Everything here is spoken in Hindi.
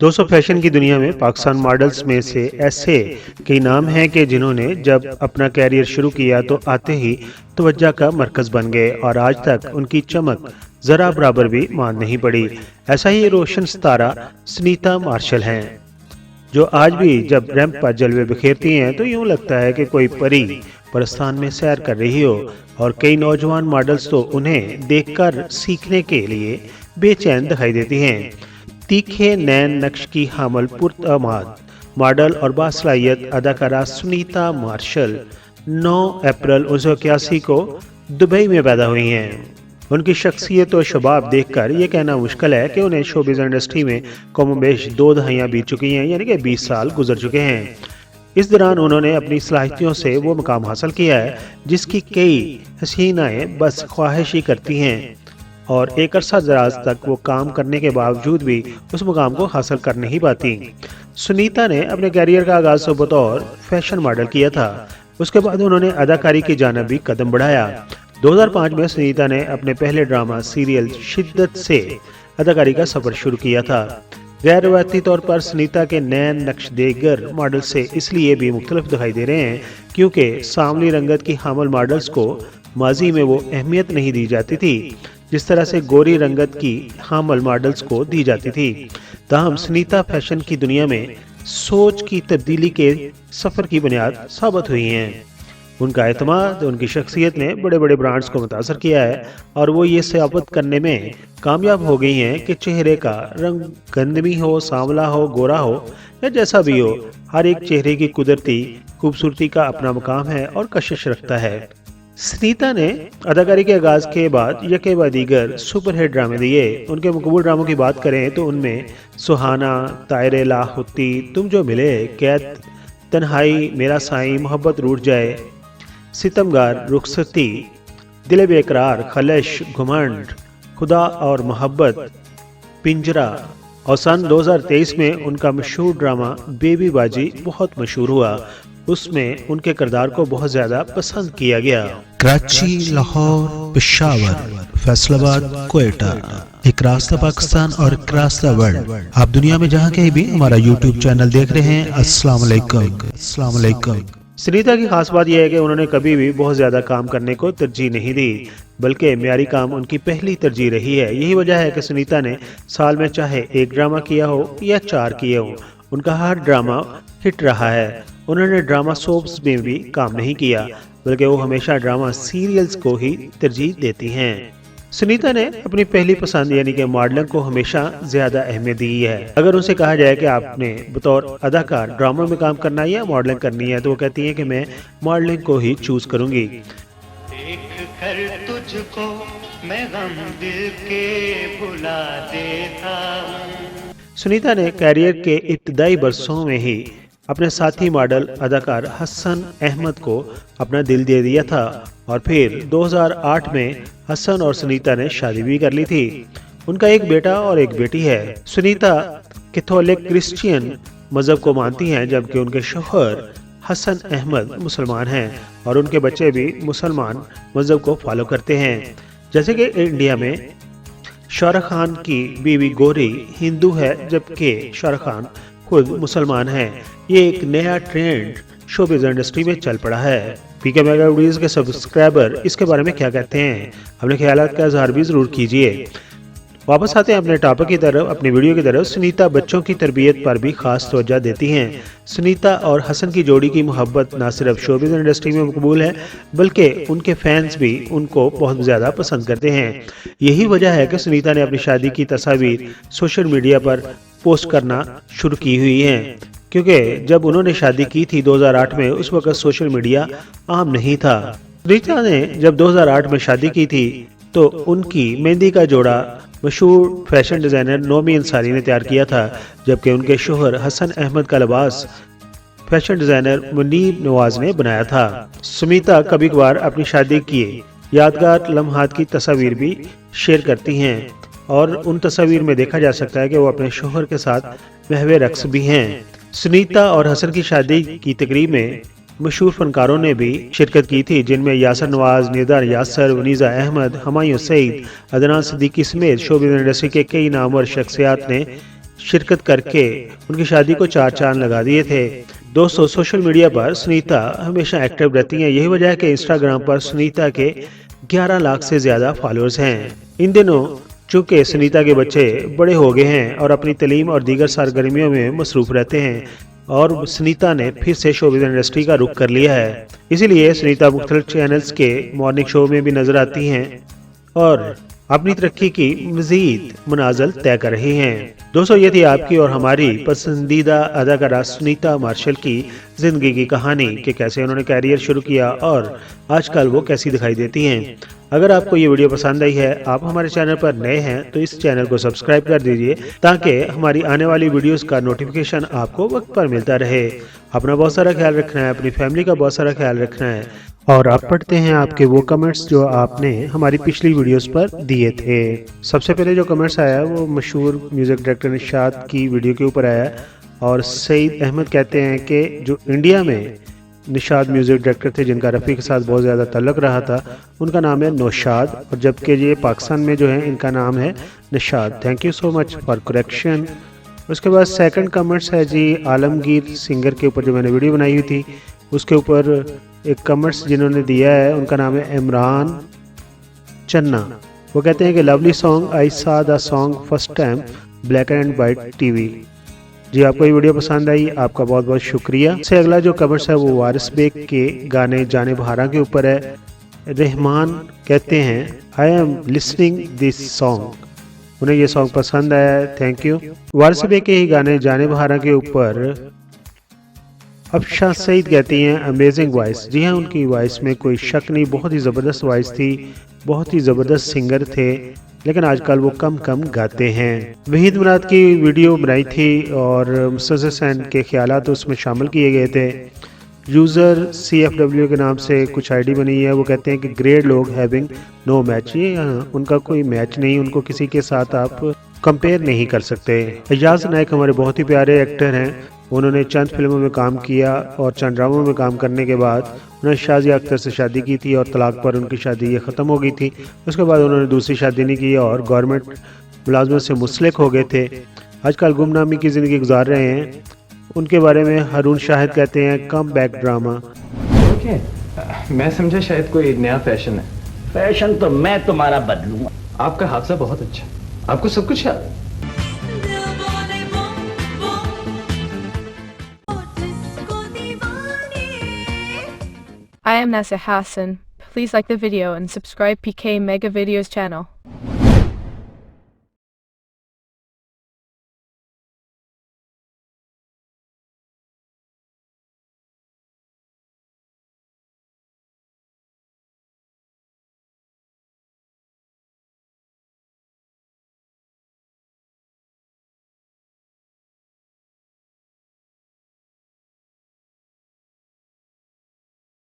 दोस्तों, फैशन की दुनिया में पाकिस्तान मॉडल्स में से ऐसे कई नाम हैं कि जिन्होंने जब अपना कैरियर शुरू किया तो आते ही तवज्जो का मरकज़ बन गए और आज तक उनकी चमक ज़रा बराबर भी मान नहीं पड़ी। ऐसा ही रोशन सितारा सुनीता मार्शल हैं, जो आज भी जब रैंप पर जलवे बिखेरती हैं तो यूं लगता है कि कोई परी परस्तान में सैर कर रही हो। और कई नौजवान मॉडल्स तो उन्हें देखकर सीखने के लिए बेचैन दिखाई देती हैं। तीखे नैन नक्श की हामल पुरतमाद मॉडल और बासलाहियत अदाकारा सुनीता मार्शल 9 अप्रैल 1981 को दुबई में पैदा हुई हैं। उनकी शख्सियत और शबाब देखकर ये कहना मुश्किल है कि उन्हें शोबिज़ इंडस्ट्री में कमोबेश 2 दहाइयाँ बीत चुकी हैं, यानी कि 20 साल गुजर चुके हैं। इस दौरान उन्होंने अपनी सलाहियतों से वो मुकाम हासिल किया है जिसकी कई हसीनाएं बस ख्वाहिश ही करती हैं, और एक अरसा दराज तक वो काम करने के बावजूद भी उस मुकाम को हासिल कर नहीं पाती। सुनीता ने अपने कैरियर का आगाज बतौर फैशन मॉडल किया था। उसके बाद उन्होंने अदाकारी की जानिब भी कदम बढ़ाया। 2005 में सुनीता ने अपने पहले ड्रामा सीरियल शिद्दत से अदाकारी का सफर शुरू किया था। गैर रवायती तौर पर सुनीता के नैन नक्श देगर मॉडल से इसलिए भी मुख्तलिफ दिखाई दे रहे हैं क्योंकि सांवली रंगत की हामल मॉडल्स को माजी में वो अहमियत नहीं दी जाती थी जिस तरह से गोरी रंगत की हामल मॉडल्स को दी जाती थी। ताहम सुनीता फैशन की दुनिया में सोच की तब्दीली के सफ़र की बुनियाद साबित हुई हैं। उनका एतमाद, उनकी शख्सियत ने बड़े बड़े ब्रांड्स को मुतासर किया है और वो ये साबित करने में कामयाब हो गई हैं कि चेहरे का रंग गंदमी हो, सांवला हो, गोरा हो या जैसा भी हो, हर एक चेहरे की कुदरती खूबसूरती का अपना मुकाम है और कशिश रखता है। सुनीता ने अदाकारी के आगाज के बाद यके बाद दीगर सुपरहिट ड्रामे दिए। उनके मकबूल ड्रामों की बात करें तो उनमें सुहाना, तायरे लाहुती, तुम जो मिले, कैद, तन्हाई, मेरा साईं, मोहब्बत रूठ जाए, सितमगार, रुखसती, दिल बेकरार, खलश, घुमंड, खुदा और मोहब्बत, पिंजरा। और सन 2023 में उनका मशहूर ड्रामा बेबी बाजी बहुत मशहूर हुआ। उसमें उनके किरदार को बहुत ज्यादा पसंद किया गया। कराची, लाहौर, पेशावर, फैसलाबाद, कोयटा, एक रास्ता पाकिस्तान और एक रास्ता वर्ल्ड। आप दुनिया में जहाँ कहीं भी हमारा यूट्यूब चैनल देख रहे हैं, अस्सलाम वालेकुम। अस्सलाम वालेकुम। सुनीता की खास बात यह है कि उन्होंने कभी भी बहुत ज्यादा काम करने को तरजीह नहीं दी, बल्कि म्यारी काम उनकी पहली तरजीह रही है। यही वजह है कि सुनीता ने साल में चाहे एक ड्रामा किया हो या 4 किए हो, उनका हर ड्रामा हिट रहा है। उन्होंने ड्रामा सोप्स में भी काम नहीं किया, बल्कि वो हमेशा ड्रामा सीरियल्स को ही तरजीह देती हैं। सुनीता ने अपनी पहली पसंद यानी कि मॉडलिंग को हमेशा ज्यादा अहमियत दी है। अगर उनसे कहा जाए कि आपने बतौर अदाकार ड्रामा में काम करना है या मॉडलिंग करनी है, तो वो कहती हैं कि मैं मॉडलिंग को ही चूज करूंगी। देख कर तुझको मैं गम दिल के भुला देता हूं। सुनीता ने कैरियर के इब्तदाई बरसों में ही अपने साथी मॉडल अदाकार हसन अहमद को अपना दिल दे दिया था और फिर 2008 में हसन और सुनीता ने शादी भी कर ली थी। उनका एक बेटा और एक बेटी है। सुनीता कैथोलिक क्रिश्चियन मजहब को मानती हैं, जबकि उनके शौहर हसन अहमद मुसलमान हैं और उनके बच्चे भी मुसलमान मजहब को फॉलो करते हैं। जैसे कि इंडिया में शाहरुख खान की बीवी गौरी हिंदू है, जबकि शाहरुख खान खुद मुसलमान हैं। ये एक नया ट्रेंड शोबिज़ इंडस्ट्री में चल पड़ा है। पीके मेगा वीडियोज़ के सब्सक्राइबर इसके बारे में क्या कहते हैं, अपने ख्यालात का इज़हार भी ज़रूर कीजिए। वापस आते हैं अपने टॉपिक की तरफ, अपनी वीडियो की तरफ। सुनीता बच्चों की तरबियत पर भी खास तवज्जो देती हैं। सुनीता और हसन की जोड़ी की मोहब्बत न सिर्फ शोबिज़ इंडस्ट्री में मकबूल है, बल्कि उनके फैंस भी उनको बहुत ज़्यादा पसंद करते हैं। यही वजह है कि सुनीता ने अपनी शादी की तस्वीर सोशल मीडिया पर पोस्ट करना शुरू की हुई हैं, क्योंकि जब उन्होंने शादी की थी 2008 में, उस वक्त सोशल मीडिया आम नहीं था। सुनीता ने जब 2008 में शादी की थी तो उनकी मेहंदी का जोड़ा मशहूर फैशन डिज़ाइनर नोमी अंसारी ने तैयार किया था, जबकि उनके शोहर हसन अहमद का लिबास फैशन डिज़ाइनर मुनीब नवाज ने बनाया था। सुनीता कभी कभार अपनी शादी की यादगार लम्हात की तस्वीर भी शेयर करती हैं और उन तस्वीर में देखा जा सकता है कि वो अपने शोहर के साथ महवे रक्स भी हैं। सुनीता और हसन की शादी की तकरीब में मशहूर फनकारों ने भी शिरकत की थी, जिनमें यासर नवाज, निदार यासर, वनीज़ा अहमद, हुमायूं सईद, अदनान सिद्दीकी समेत शोबिज़ इंडस्ट्री के कई नामवर शख्सियात ने शिरकत करके उनकी शादी को चार चांद लगा दिए थे। दोस्तों, सोशल मीडिया पर सुनीता हमेशा एक्टिव रहती हैं। यही वजह है कि इंस्टाग्राम पर सुनीता के 11 लाख से ज्यादा फॉलोअर्स हैं। इन दिनों चूंकि सुनीता के बच्चे बड़े हो गए हैं और अपनी तालीम और दीगर सरगर्मियों में मसरूफ रहते हैं, और सुनीता ने फिर से शोबिज़ इंडस्ट्री का रुख कर लिया है। इसीलिए सुनीता मुख्तलिफ चैनल्स के मॉर्निंग शो में भी नजर आती हैं और अपनी तरक्की की मजीद मनाजिल तय कर रही हैं। दोस्तों, ये थी आपकी और हमारी पसंदीदा अदाकारा सुनीता मार्शल की जिंदगी की कहानी कि कैसे उन्होंने कैरियर शुरू किया और आजकल वो कैसी दिखाई देती हैं। अगर आपको ये वीडियो पसंद आई है, आप हमारे चैनल पर नए हैं, तो इस चैनल को सब्सक्राइब कर दीजिए ताकि हमारी आने वाली वीडियोस का नोटिफिकेशन आपको वक्त पर मिलता रहे। अपना बहुत सारा ख्याल रखना है, अपनी फैमिली का बहुत सारा ख्याल रखना है, और आप पढ़ते हैं आपके वो कमेंट्स जो आपने हमारी पिछली वीडियोस पर दिए थे। सबसे पहले जो कमेंट्स आया वो मशहूर म्यूजिक डायरेक्टर निशाद की वीडियो के ऊपर आया, और सईद अहमद कहते हैं कि जो इंडिया में निशाद म्यूजिक डायरेक्टर थे जिनका रफ़ी के साथ बहुत ज़्यादा ताल्लुक़ रहा था, उनका नाम है नौशाद, और जबकि ये पाकिस्तान में जो है इनका नाम है Nishad. Thank you so much for correction. उसके बाद सेकंड कमेंट्स है जी आलमगीर सिंगर के ऊपर जो मैंने वीडियो बनाई हुई थी, उसके ऊपर एक कमेंट्स जिन्होंने दिया है उनका नाम है इमरान चन्ना। वो कहते हैं कि lovely song, I saw the song first time black and white TV. जी, आपको ये वीडियो पसंद आई, आपका बहुत बहुत शुक्रिया। इससे अगला जो कमेंट्स है वो वारिस बेग के गाने जाने बहारा के ऊपर है। रहमान कहते हैं I am listening this song, उन्हें ये सॉन्ग पसंद आया है, थैंक यू। वारिस बेग के ही गाने जाने बहारा के ऊपर अफशा सईद कहती हैं अमेजिंग वॉइस। जी हाँ, उनकी वॉइस में कोई शक नहीं, बहुत ही ज़बरदस्त वॉइस थी, बहुत ही ज़बरदस्त सिंगर थे, लेकिन आजकल वो कम कम गाते हैं। वहीद मुराद की वीडियो बनाई थी और मुस्तफ़ा सैन के ख्यालात उसमें शामिल किए गए थे। यूज़र CFW के नाम से कुछ आईडी बनी है, वो कहते हैं कि ग्रेट लोग हैविंग नो मैच। ये उनका कोई मैच नहीं, उनको किसी के साथ आप कंपेयर नहीं कर सकते। एजाज नायक हमारे बहुत ही प्यारे एक्टर हैं, उन्होंने चंद फिल्मों में काम किया और चंद ड्रामों में काम करने के बाद उन्होंने शाजिया अख्तर से शादी की थी और तलाक पर उनकी शादी ये ख़त्म हो गई थी। उसके बाद उन्होंने दूसरी शादी नहीं की और गवर्नमेंट मुलाजमत से मुस्लिक हो गए थे। आजकल गुमनामी की ज़िंदगी गुजार रहे हैं। उनके बारे में हारून शाहिद कहते हैं कम बैक ड्रामा। ओके, मैं समझा शायद कोई नया फैशन है। फैशन तो मैं तुम्हारा बदलूंगा। आपका हादसा बहुत अच्छा, आपको सब कुछ याद है। I am Nasser Hassan. Please like the video and subscribe PK Mega Videos channel.